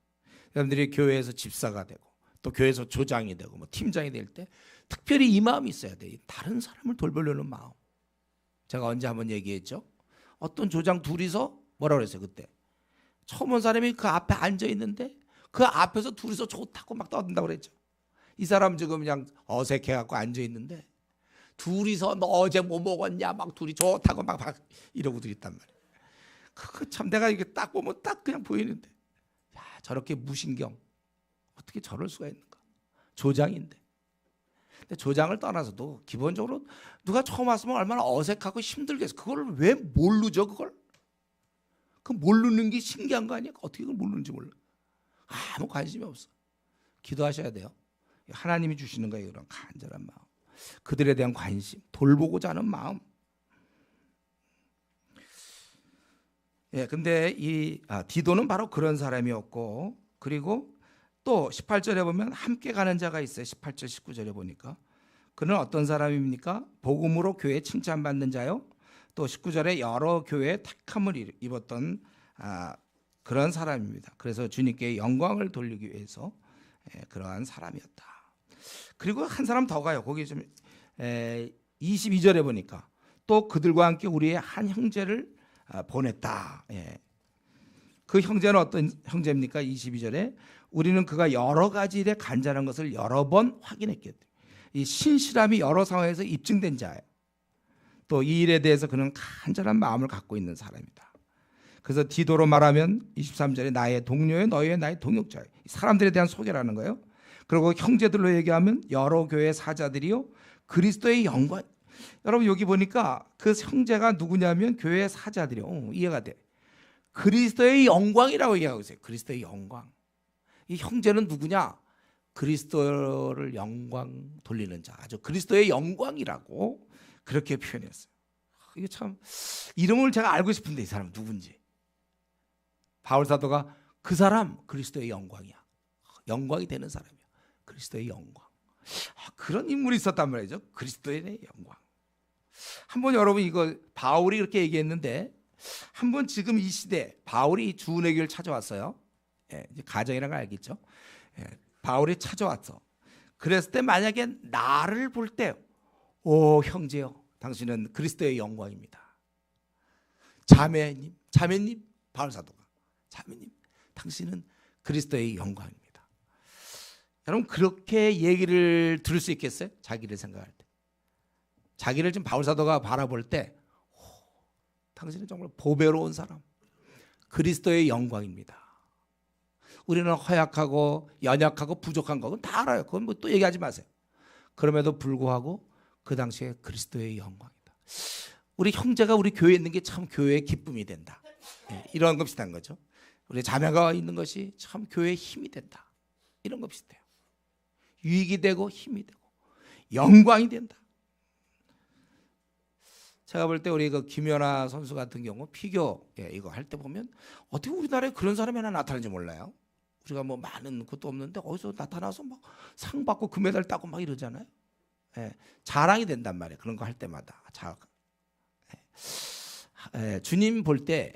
여러분들이 교회에서 집사가 되고 또 교회에서 조장이 되고 뭐 팀장이 될 때 특별히 이 마음이 있어야 돼요. 다른 사람을 돌보려는 마음. 제가 언제 한번 얘기했죠. 어떤 조장 둘이서 뭐라 그랬어요 그때. 처음 온 사람이 그 앞에 앉아 있는데 그 앞에서 둘이서 좋다고 막 떠든다고 그랬죠. 이 사람 지금 그냥 어색해갖고 앉아 있는데 둘이서 너 어제 뭐 먹었냐 막 둘이 좋다고 막 이러고도 있단 말이에요. 그거 참 내가 이게 딱 보면 딱 그냥 보이는데 야 저렇게 무신경 어떻게 저럴 수가 있는가. 조장인데. 근데 조장을 떠나서도 기본적으로 누가 처음 왔으면 얼마나 어색하고 힘들겠어. 그걸 왜 모르죠 그걸? 그 모르는 게 신기한 거 아니야? 어떻게 그걸 모르는지 몰라. 아무 관심이 없어. 기도하셔야 돼요. 하나님이 주시는 거예요. 그런 간절한 마음. 그들에 대한 관심, 돌보고자 하는 마음. 근데 이 디도는 바로 그런 사람이었고 그리고 또 18절에 보면 함께 가는 자가 있어요. 18절 19절에 보니까 그는 어떤 사람입니까? 복음으로 교회에 칭찬받는 자요 또 19절에 여러 교회의 택함을 입었던 그런 사람입니다. 그래서 주님께 영광을 돌리기 위해서 그러한 사람이었다. 그리고 한 사람 더 가요. 거기 좀 22절에 보니까 또 그들과 함께 우리의 한 형제를 보냈다. 그 형제는 어떤 형제입니까? 22절에 우리는 그가 여러 가지 일에 간절한 것을 여러 번 확인했기 때문에 이 신실함이 여러 상황에서 입증된 자예요. 또 이 일에 대해서 그는 간절한 마음을 갖고 있는 사람이다. 그래서 디도로 말하면 23절에 나의 동료여 너희의 나의 동역자예요. 사람들에 대한 소개라는 거예요. 그리고 형제들로 얘기하면 여러 교회 사자들이요 그리스도의 영광. 여러분 여기 보니까 그 형제가 누구냐면 교회 사자들이요. 이해가 돼. 그리스도의 영광이라고 얘기하고 있어요. 그리스도의 영광. 이 형제는 누구냐? 그리스도를 영광 돌리는 자. 아주 그리스도의 영광이라고 그렇게 표현했어요. 이게 참 이름을 제가 알고 싶은데 이 사람 누군지. 바울 사도가 그 사람 그리스도의 영광이야. 영광이 되는 사람이야. 그리스도의 영광. 그런 인물이 있었단 말이죠. 그리스도의 영광. 한번 여러분 이거 바울이 이렇게 얘기했는데 한번 지금 이 시대 바울이 주은혜교를 찾아왔어요. 이제 가정이라는 걸 알겠죠. 바울이 찾아왔어. 그랬을 때 만약에 나를 볼 때 오 형제요 당신은 그리스도의 영광입니다. 자매님 바울 사도가 자매님 당신은 그리스도의 영광입니다. 여러분 그렇게 얘기를 들을 수 있겠어요? 자기를 생각할 때 자기를 지금 바울 사도가 바라볼 때 당신은 정말 보배로운 사람 그리스도의 영광입니다. 우리는 허약하고 연약하고 부족한 거 그건 다 알아요. 그건 뭐 또 얘기하지 마세요. 그럼에도 불구하고 그 당시에 그리스도의 영광이다. 우리 형제가 우리 교회에 있는 게 참 교회의 기쁨이 된다. 이런 거 비슷한 거죠. 우리 자매가 있는 것이 참 교회의 힘이 된다. 이런 거 비슷해요. 유익이 되고 힘이 되고 영광이 된다. 제가 볼 때 우리 그 김연아 선수 같은 경우 피겨 이거 할 때 보면 어떻게 우리나라에 그런 사람이 하나 나타나는지 몰라요. 우리가 뭐 많은 것도 없는데 어디서 나타나서 막 상 받고 금메달 따고 막 이러잖아요. 자랑이 된단 말이에요. 그런 거 할 때마다. 주님 볼 때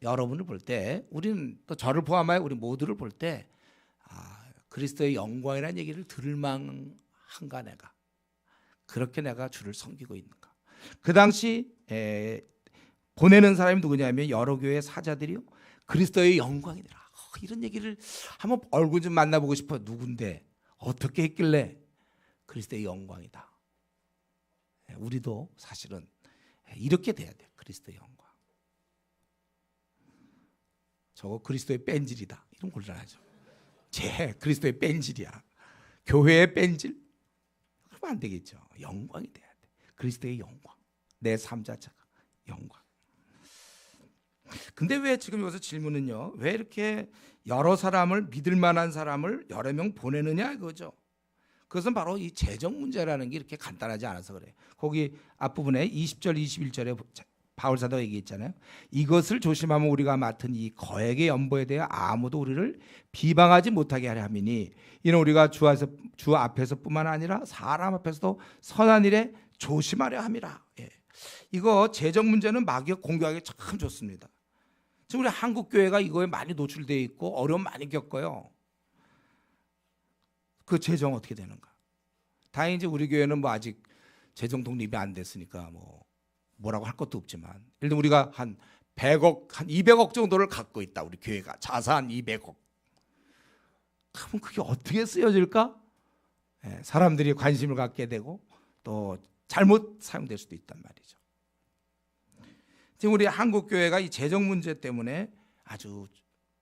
여러분을 볼 때 우리는 또 저를 포함하여 우리 모두를 볼 때 그리스도의 영광이라는 얘기를 들을 만한가 내가. 그렇게 내가 주를 섬기고 있는가. 그 당시 보내는 사람이 누구냐면 여러 교회 사자들이요 그리스도의 영광이더라. 이런 얘기를 한번 얼굴 좀 만나보고 싶어. 누군데 어떻게 했길래 그리스도의 영광이다. 우리도 사실은 이렇게 돼야 돼. 그리스도의 영광. 저거 그리스도의 뺀질이다. 이런 곤란하죠. 쟤 그리스도의 뺀질이야. 교회의 뺀질? 그러면 안 되겠죠. 영광이 돼야 돼. 그리스도의 영광. 내 삶 자체가 영광. 근데 왜 지금 여기서 질문은요. 왜 이렇게 여러 사람을 믿을 만한 사람을 여러 명 보내느냐 이거죠. 그것은 바로 이 재정 문제라는 게 이렇게 간단하지 않아서 그래요. 거기 앞부분에 20절 21절에 바울 사도가 얘기했잖아요. 이것을 조심하면 우리가 맡은 이 거액의 연보에 대해 아무도 우리를 비방하지 못하게 하려 함이니 이는 우리가 주 앞에서뿐만 아니라 사람 앞에서도 선한 일에 조심하려 함이라. 이거 재정 문제는 막 공개하기 참 좋습니다. 지금 우리 한국 교회가 이거에 많이 노출되어 있고 어려움 많이 겪어요. 그 재정 어떻게 되는가? 다행히 이제 우리 교회는 뭐 아직 재정 독립이 안 됐으니까 뭐라고 할 것도 없지만, 예를 들면 우리가 한 100억, 한 200억 정도를 갖고 있다. 우리 교회가 자산 200억. 그럼 그게 어떻게 쓰여질까? 사람들이 관심을 갖게 되고 또 잘못 사용될 수도 있단 말이죠. 지금 우리 한국 교회가 이 재정 문제 때문에 아주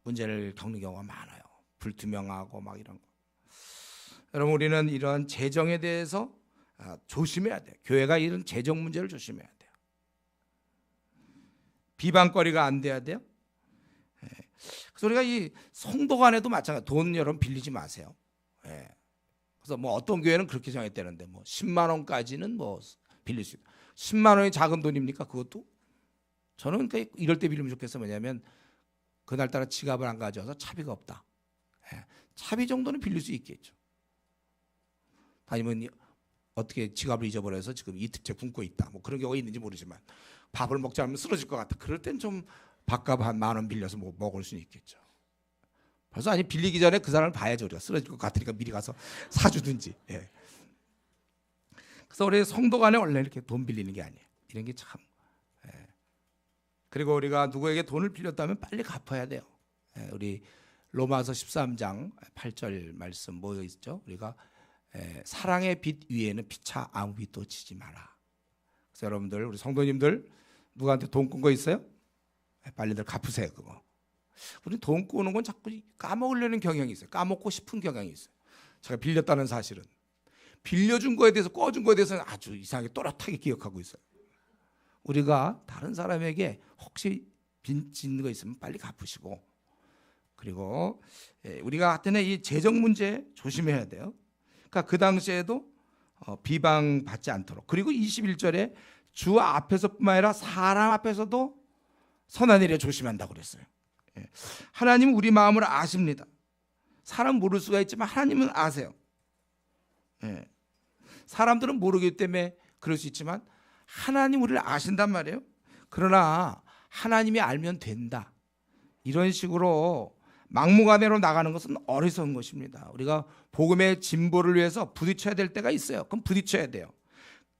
문제를 겪는 경우가 많아요. 불투명하고 막 이런 거. 여러분 우리는 이런 재정에 대해서 조심해야 돼요. 교회가 이런 재정 문제를 조심해야 돼요. 비방거리가 안 돼야 돼요. 그래서 우리가 이 성도 간에도 마찬가지. 돈 여러분 빌리지 마세요. 그래서 뭐 어떤 교회는 그렇게 정했다는데 뭐 10만 원까지는 뭐 빌릴 수 있다. 10만 원이 작은 돈입니까? 그것도? 저는 이럴 때 빌리면 좋겠어요. 왜냐하면 그날따라 지갑을 안 가져와서 차비가 없다. 차비 정도는 빌릴 수 있겠죠. 아니면 어떻게 지갑을 잊어버려서 지금 이특제 굶고 있다. 뭐 그런 경우가 있는지 모르지만 밥을 먹지 않으면 쓰러질 것 같아. 그럴 땐 좀 밥값 한 10,000원 빌려서 먹을 수는 있겠죠. 그래서 아니 빌리기 전에 그 사람을 봐야죠. 우리가 쓰러질 것 같으니까 미리 가서 사주든지. 예. 그래서 우리 성도 간에 원래 이렇게 돈 빌리는 게 아니에요. 이런 게 참. 예. 그리고 우리가 누구에게 돈을 빌렸다면 빨리 갚아야 돼요. 예. 우리 로마서 13장 8절 말씀 뭐 있죠? 우리가 사랑의 빛 위에는 피차 아무 빛도 지지 마라. 그래서 여러분들 우리 성도님들 누구한테 돈 꾼 거 있어요? 빨리들 갚으세요 그거. 우리 돈 꾸는 건 자꾸 까먹으려는 경향이 있어요. 까먹고 싶은 경향이 있어요. 제가 빌렸다는 사실은 빌려준 거에 대해서 꺼준 거에 대해서는 아주 이상하게 또렷하게 기억하고 있어요. 우리가 다른 사람에게 혹시 빚 짓는 거 있으면 빨리 갚으시고, 그리고 우리가 하여튼 이 재정 문제 조심해야 돼요. 그러니까 그 당시에도 비방받지 않도록, 그리고 21절에 주 앞에서뿐만 아니라 사람 앞에서도 선한 일에 조심한다고 그랬어요. 하나님은 우리 마음을 아십니다. 사람 모를 수가 있지만 하나님은 아세요. 사람들은 모르기 때문에 그럴 수 있지만 하나님 우리를 아신단 말이에요. 그러나 하나님이 알면 된다, 이런 식으로 막무가내로 나가는 것은 어리석은 것입니다. 우리가 복음의 진보를 위해서 부딪혀야 될 때가 있어요. 그럼 부딪혀야 돼요.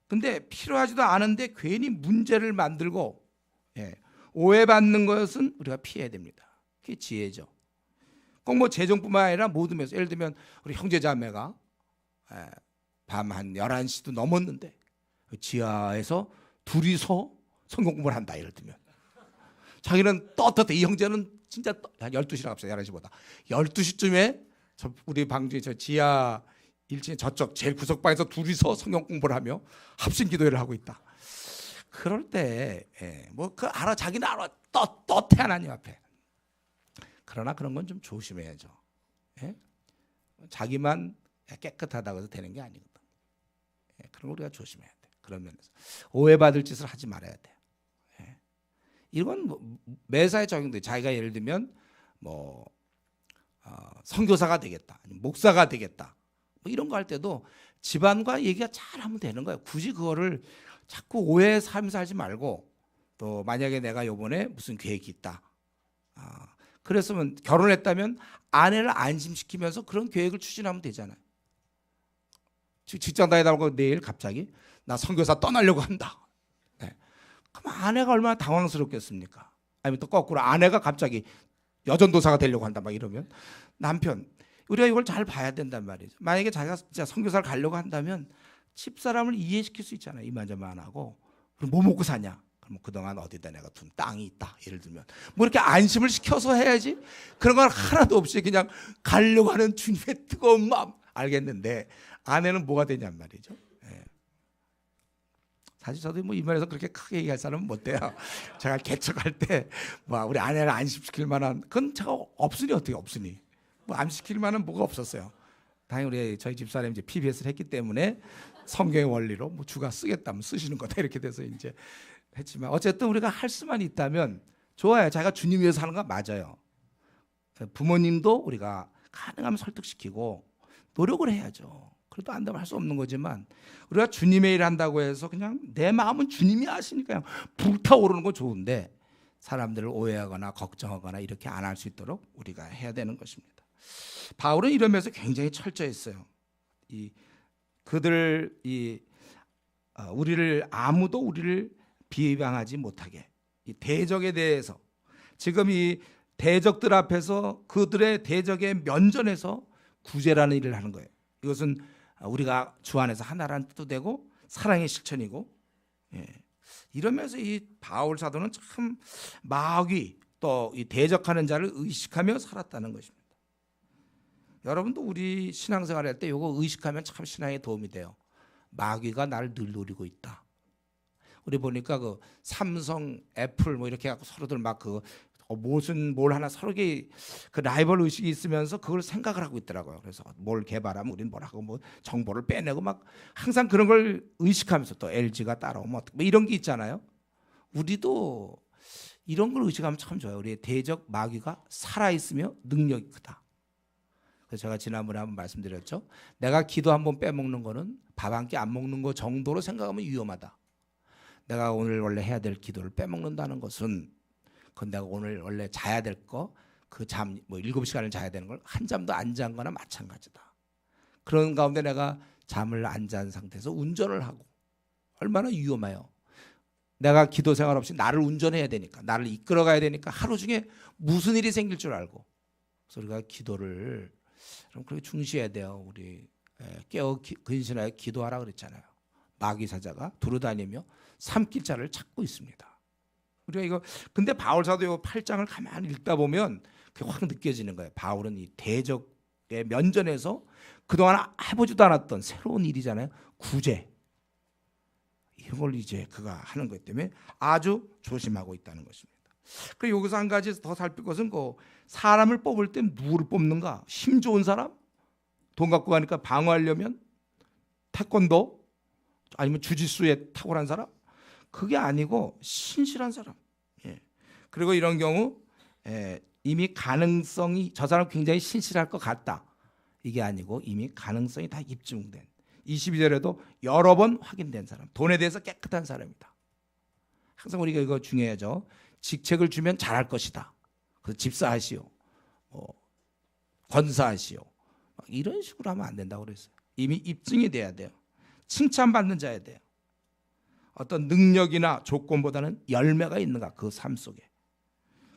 근데 필요하지도 않은데 괜히 문제를 만들고 오해받는 것은 우리가 피해야 됩니다. 그게 지혜죠. 꼭 뭐 재정뿐만 아니라 모든 면에서, 예를 들면 우리 형제자매가 밤 한 11시도 넘었는데 지하에서 둘이서 성경 공부를 한다, 예를 들면. 자기는 떳떳해. 이 형제는 진짜 한 12시라고 합시다. 11시보다 12시쯤에 우리 방주에 저 지하 1층 저쪽 제일 구석방에서 둘이서 성경 공부를 하며 합심 기도회를 하고 있다. 그럴 때 뭐 그 알아, 자기는 알아, 떳떳해 하나님 앞에. 그러나 그런 건 좀 조심해야죠. 자기만 깨끗하다고 해서 되는 게 아니거든. 그런 거 우리가 조심해야 돼. 그런 면에서 오해받을 짓을 하지 말아야 돼. 이건 뭐 매사에 적용돼. 자기가 예를 들면 뭐 선교사가 되겠다, 아니면 목사가 되겠다, 뭐 이런 거 할 때도 집안과 얘기가 잘하면 되는 거예요. 굳이 그거를 자꾸 오해 살면서 하지 말고, 또 만약에 내가 이번에 무슨 계획이 있다, 그랬으면 결혼했다면 아내를 안심시키면서 그런 계획을 추진하면 되잖아요. 직장 다니다가 내일 갑자기 나 선교사 떠나려고 한다. 그럼 아내가 얼마나 당황스럽겠습니까? 아니면 또 거꾸로 아내가 갑자기 여전도사가 되려고 한다 막 이러면 남편, 우리가 이걸 잘 봐야 된단 말이죠. 만약에 자기가 진짜 선교사를 가려고 한다면 집사람을 이해시킬 수 있잖아요. 이만저만 하고. 그럼 뭐 먹고 사냐? 그럼 그동안 어디다 내가 둔 땅이 있다, 예를 들면 뭐 이렇게 안심을 시켜서 해야지. 그런 건 하나도 없이 그냥 가려고 하는 주님의 뜨거운 마음, 알겠는데 아내는 뭐가 되냔 말이죠. 사실 저도 뭐 이 말에서 그렇게 크게 얘기할 사람은 못 돼요. 제가 개척할 때 뭐 우리 아내를 안심시킬 만한 그건 제가 없으니, 어떻게 없으니 뭐 안심시킬 만한 뭐가 없었어요. 당연히 우리 저희 집사람이 이제 PBS를 했기 때문에 성경의 원리로 뭐 주가 쓰겠다면 쓰시는 거다 이렇게 돼서 이제 했지만, 어쨌든 우리가 할 수만 있다면 좋아요. 자기가 주님 위해서 하는 거 맞아요. 부모님도 우리가 가능하면 설득시키고 노력을 해야죠. 그래도 안 되면 할 수 없는 거지만, 우리가 주님의 일을 한다고 해서 그냥 내 마음은 주님이 아시니까 그냥 불타오르는 건 좋은데 사람들을 오해하거나 걱정하거나 이렇게 안 할 수 있도록 우리가 해야 되는 것입니다. 바울은 이런 면에서 굉장히 철저했어요. 아무도 우리를 비방하지 못하게, 이 대적에 대해서, 지금 이 대적들 앞에서 그들의 대적에 면전해서 구제라는 일을 하는 거예요. 이것은 우리가 주 안에서 하나라는 뜻도 되고 사랑의 실천이고, 이러면서 이 바울 사도는 참 마귀, 또 이 대적하는 자를 의식하며 살았다는 것입니다. 여러분도 우리 신앙생활 할 때 이거 의식하면 참 신앙에 도움이 돼요. 마귀가 나를 늘 노리고 있다. 우리 보니까 그 삼성, 애플 뭐 이렇게 해갖고 서로들 막 무슨 뭘 하나 서로게 그 라이벌 의식이 있으면서 그걸 생각을 하고 있더라고요. 그래서 뭘 개발하면 우리는 뭘 하고 뭐 정보를 빼내고 막 항상 그런 걸 의식하면서, 또 LG가 따라오면 어떻게 뭐 이런 게 있잖아요. 우리도 이런 걸 의식하면 참 좋아요. 우리의 대적 마귀가 살아있으며 능력이 크다. 그래서 제가 지난번에 한번 말씀드렸죠. 내가 기도 한번 빼먹는 거는 밥 한 끼 안 먹는 거 정도로 생각하면 위험하다. 내가 오늘 원래 해야 될 기도를 빼먹는다는 것은 그건 내가 오늘 원래 자야 될 거 그 잠 뭐 7시간을 자야 되는 걸 한 잠도 안 잔 거나 마찬가지다. 그런 가운데 내가 잠을 안 잔 상태에서 운전을 하고 얼마나 위험해요. 내가 기도 생활 없이 나를 운전해야 되니까, 나를 이끌어 가야 되니까 하루 중에 무슨 일이 생길 줄 알고. 그래서 우리가 기도를 좀 그렇게 중시해야 돼요. 우리 깨어 근신하여 기도하라 그랬잖아요. 마귀 사자가 두루다니며 삼킬자를 찾고 있습니다. 우리가 이거 근데 바울 사도 이 8장을 가만히 읽다 보면 그게 확 느껴지는 거예요. 바울은 이 대적의 면전에서 그동안 해보지도 않았던 새로운 일이잖아요. 구제. 이런 걸 이제 그가 하는 것 때문에 아주 조심하고 있다는 것입니다. 그리고 여기서 한 가지 더 살필 것은 사람을 뽑을 때 누구를 뽑는가? 힘 좋은 사람? 돈 갖고 가니까 방어하려면? 태권도? 아니면 주짓수에 탁월한 사람? 그게 아니고 신실한 사람. 그리고 이런 경우 이미 가능성이 저 사람 굉장히 신실할 것 같다. 이게 아니고 이미 가능성이 다 입증된 22절에도 여러 번 확인된 사람, 돈에 대해서 깨끗한 사람이다. 항상 우리가 이거 중요하죠. 직책을 주면 잘할 것이다. 그래서 집사하시오, 권사하시오, 이런 식으로 하면 안 된다고 그랬어요. 이미 입증이 돼야 돼요. 칭찬받는 자야 돼요. 어떤 능력이나 조건보다는 열매가 있는가 그 삶 속에.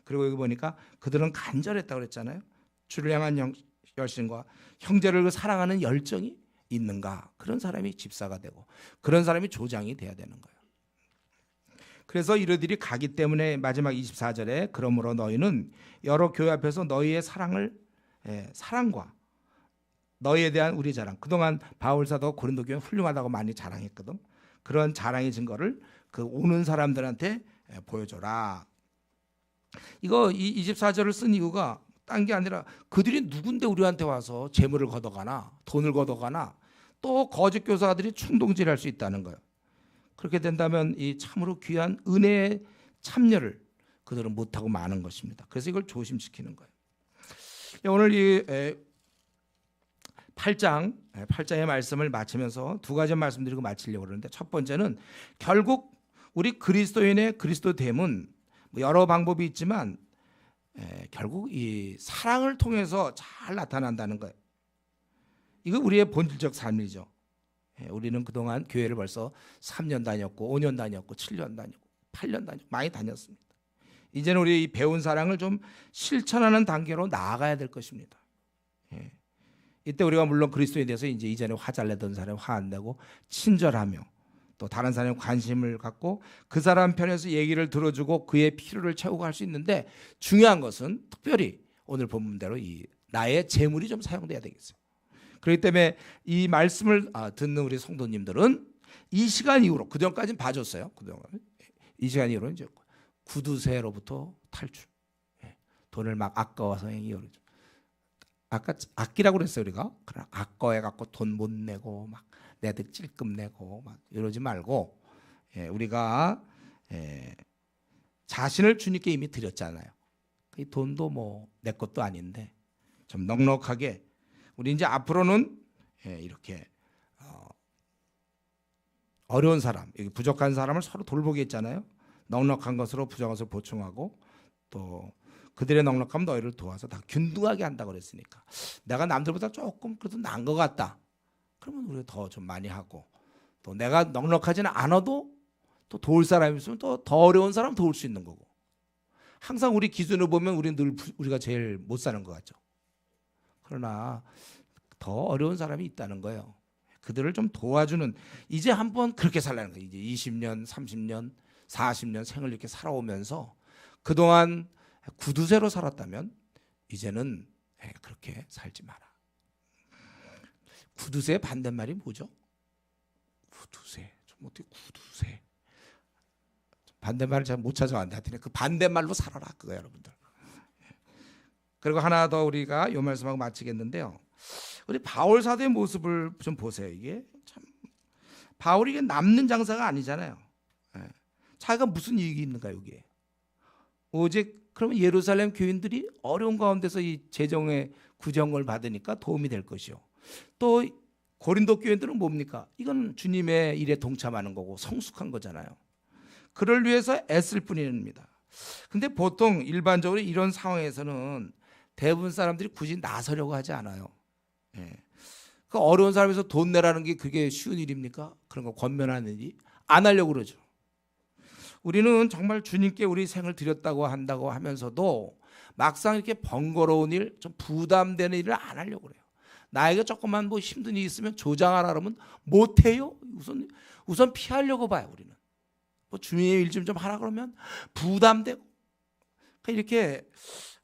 그리고 여기 보니까 그들은 간절했다고 그랬잖아요. 주를 향한 열심과 형제를 사랑하는 열정이 있는가. 그런 사람이 집사가 되고 그런 사람이 조장이 돼야 되는 거예요. 그래서 이러들이 가기 때문에 마지막 24절에 그러므로 너희는 여러 교회 앞에서 너희의 사랑과 너희에 대한 우리 자랑. 그동안 바울 사도 고린도 교회 훌륭하다고 많이 자랑했거든. 그런 자랑의 증거를 그 오는 사람들한테 보여줘라. 이거 이 24절을 쓴 이유가 딴 게 아니라 그들이 누군데 우리한테 와서 재물을 걷어가나 돈을 걷어가나 또 거짓 교사들이 충동질할 수 있다는 거예요. 그렇게 된다면 이 참으로 귀한 은혜의 참여를 그들은 못하고 마는 것입니다. 그래서 이걸 조심시키는 거예요. 오늘 이 8장의 말씀을 마치면서 두 가지 말씀드리고 마치려고 그러는데, 첫 번째는 결국 우리 그리스도인의 그리스도됨은 여러 방법이 있지만 결국 이 사랑을 통해서 잘 나타난다는 거예요. 이거 우리의 본질적 삶이죠. 우리는 그동안 교회를 벌써 3년 다녔고 5년 다녔고 7년 다녔고 8년 다녔고 많이 다녔습니다. 이제는 우리 이 배운 사랑을 좀 실천하는 단계로 나아가야 될 것입니다. 이때 우리가 물론 그리스도에 대해서 이전에 화 잘 내던 사람이 화 안 내고 친절하며 또 다른 사람에 관심을 갖고 그 사람 편에서 얘기를 들어주고 그의 필요를 채우고 할 수 있는데, 중요한 것은 특별히 오늘 본문대로 이 나의 재물이 좀 사용돼야 되겠어요. 그렇기 때문에 이 말씀을 듣는 우리 성도님들은 이 시간 이후로, 그전까지는 봐줬어요. 그동안 이 시간 이후로 이제 구두쇠로부터 탈출. 돈을 막 아까워서 행위하죠. 아까 아끼라고 그랬어요 우리가. 그럼 아까워 갖고 돈 못 내고 막 내들 찔끔 내고 막 이러지 말고, 우리가 자신을 주님께 이미 드렸잖아요. 이 돈도 뭐 내 것도 아닌데 좀 넉넉하게 우리 이제 앞으로는 이렇게 어려운 사람, 부족한 사람을 서로 돌보겠잖아요. 넉넉한 것으로 부족한 것을 보충하고 또 그들의 넉넉함 너희를 도와서 다 균등하게 한다고 그랬으니까, 내가 남들보다 조금 그래도 나은 것 같다. 그러면 우리가 더 좀 많이 하고, 또 내가 넉넉하지는 않아도 또 도울 사람이 있으면 또 더 어려운 사람 도울 수 있는 거고. 항상 우리 기준을 보면 우리는 늘 우리가 제일 못 사는 것 같죠. 그러나 더 어려운 사람이 있다는 거예요. 그들을 좀 도와주는, 이제 한번 그렇게 살라는 거예요. 이제 20년, 30년, 40년 생을 이렇게 살아오면서 그동안 구두쇠로 살았다면 이제는 그렇게 살지 마라. 구두쇠의 반대말이 뭐죠? 구두쇠. 좀 어떻게 구두쇠? 반대말을 잘 못 찾아왔는데 그 반대말로 살아라 그거 여러분들. 그리고 하나 더 우리가 이 말씀하고 마치겠는데요. 우리 바울 사도의 모습을 좀 보세요. 이게 참 바울이 이게 남는 장사가 아니잖아요. 자기가 무슨 이익이 있는가 여기에. 오직 그러면 예루살렘 교인들이 어려운 가운데서 이 재정의 구정을 받으니까 도움이 될 것이요. 또 고린도 교인들은 뭡니까? 이건 주님의 일에 동참하는 거고 성숙한 거잖아요. 그를 위해서 애쓸 뿐입니다. 근데 보통 일반적으로 이런 상황에서는 대부분 사람들이 굳이 나서려고 하지 않아요. 예. 그 어려운 사람에서 돈 내라는 게 그게 쉬운 일입니까? 그런 거 권면하는 일이 안 하려고 그러죠. 우리는 정말 주님께 우리 생을 드렸다고 한다고 하면서도 막상 이렇게 번거로운 일, 좀 부담되는 일을 안 하려고 그래요. 나에게 조금만 뭐 힘든 일이 있으면 조장하라 그러면 못해요. 우선 피하려고 봐요. 우리는 뭐 주님의 일 좀 하라 그러면 부담되고. 그러니까 이렇게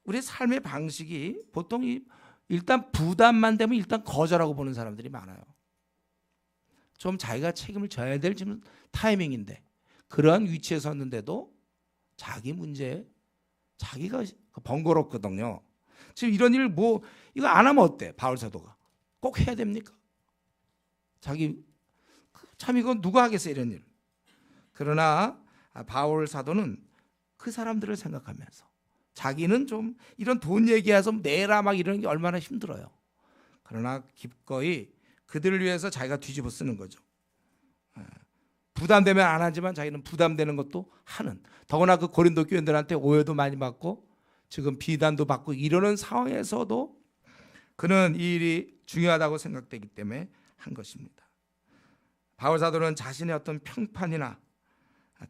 우리 삶의 방식이 보통 일단 부담만 되면 일단 거절하고 보는 사람들이 많아요. 좀 자기가 책임을 져야 될 지금 타이밍인데 그러한 위치에 섰는데도 자기 문제에 자기가 번거롭거든요. 지금 이런 일 뭐 이거 안 하면 어때? 바울 사도가 꼭 해야 됩니까? 자기 참 이건 누가 하겠어요 이런 일. 그러나 바울 사도는 그 사람들을 생각하면서 자기는 좀 이런 돈 얘기해서 내라 막 이런 게 얼마나 힘들어요. 그러나 기꺼이 그들을 위해서 자기가 뒤집어 쓰는 거죠. 부담되면 안 하지만 자기는 부담되는 것도 하는. 더구나 그 고린도 교인들한테 오해도 많이 받고 지금 비난도 받고 이러는 상황에서도 그는 이 일이 중요하다고 생각되기 때문에 한 것입니다. 바울 사도는 자신의 어떤 평판이나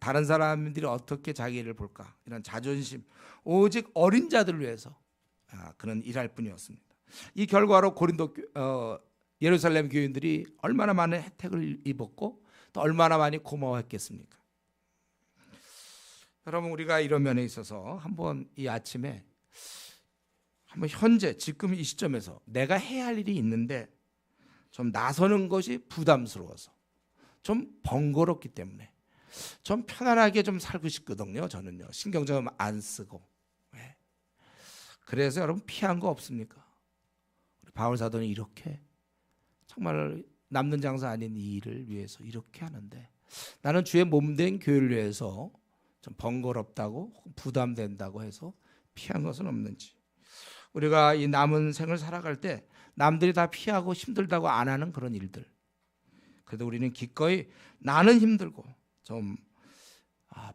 다른 사람들이 어떻게 자기를 볼까 이런 자존심, 오직 어린 자들을 위해서 그는 일할 뿐이었습니다. 이 결과로 고린도 예루살렘 교인들이 얼마나 많은 혜택을 입었고 또 얼마나 많이 고마워했겠습니까? 여러분 우리가 이런 면에 있어서 한번 이 아침에 한번 현재 지금 이 시점에서 내가 해야 할 일이 있는데 좀 나서는 것이 부담스러워서 좀 번거롭기 때문에 좀 편안하게 좀 살고 싶거든요. 저는요. 신경 좀 안 쓰고. 네. 그래서 여러분 피한 거 없습니까? 바울 사도는 이렇게 정말 남는 장사 아닌 이 일을 위해서 이렇게 하는데 나는 주의 몸된 교회를 위해서 좀 번거롭다고 부담된다고 해서 피한 것은 없는지. 우리가 이 남은 생을 살아갈 때 남들이 다 피하고 힘들다고 안 하는 그런 일들. 그래도 우리는 기꺼이 나는 힘들고 좀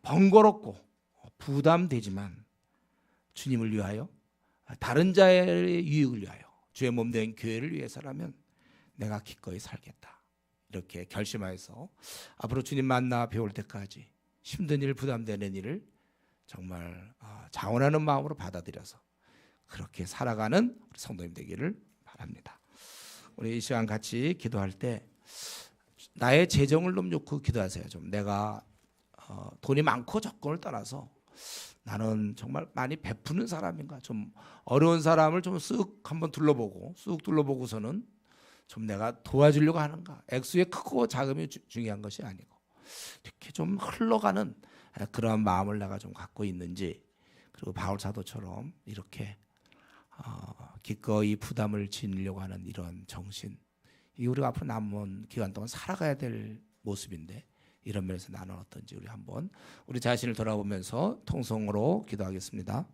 번거롭고 부담되지만 주님을 위하여 다른 자의 유익을 위하여 주의 몸된 교회를 위해서라면 내가 기꺼이 살겠다. 이렇게 결심하여서 앞으로 주님 만나 배울 때까지 힘든 일, 부담되는 일을 정말 자원하는 마음으로 받아들여서 그렇게 살아가는 우리 성도님 되기를 바랍니다. 우리 이 시간 같이 기도할 때 나의 재정을 좀 놓고 기도하세요. 좀 내가 돈이 많고 적고를 떠나서 나는 정말 많이 베푸는 사람인가, 좀 어려운 사람을 좀 쓱 한번 쑥 둘러보고서는 좀 내가 도와주려고 하는가. 액수의 크고 작음이 중요한 것이 아니고 이렇게 좀 흘러가는 그런 마음을 내가 좀 갖고 있는지, 그리고 바울 사도처럼 이렇게 기꺼이 부담을 지으려고 하는 이런 정신, 이 우리가 앞으로 남은 기간 동안 살아가야 될 모습인데 이런 면에서 나는 어떤지 우리 한번 우리 자신을 돌아보면서 통성으로 기도하겠습니다.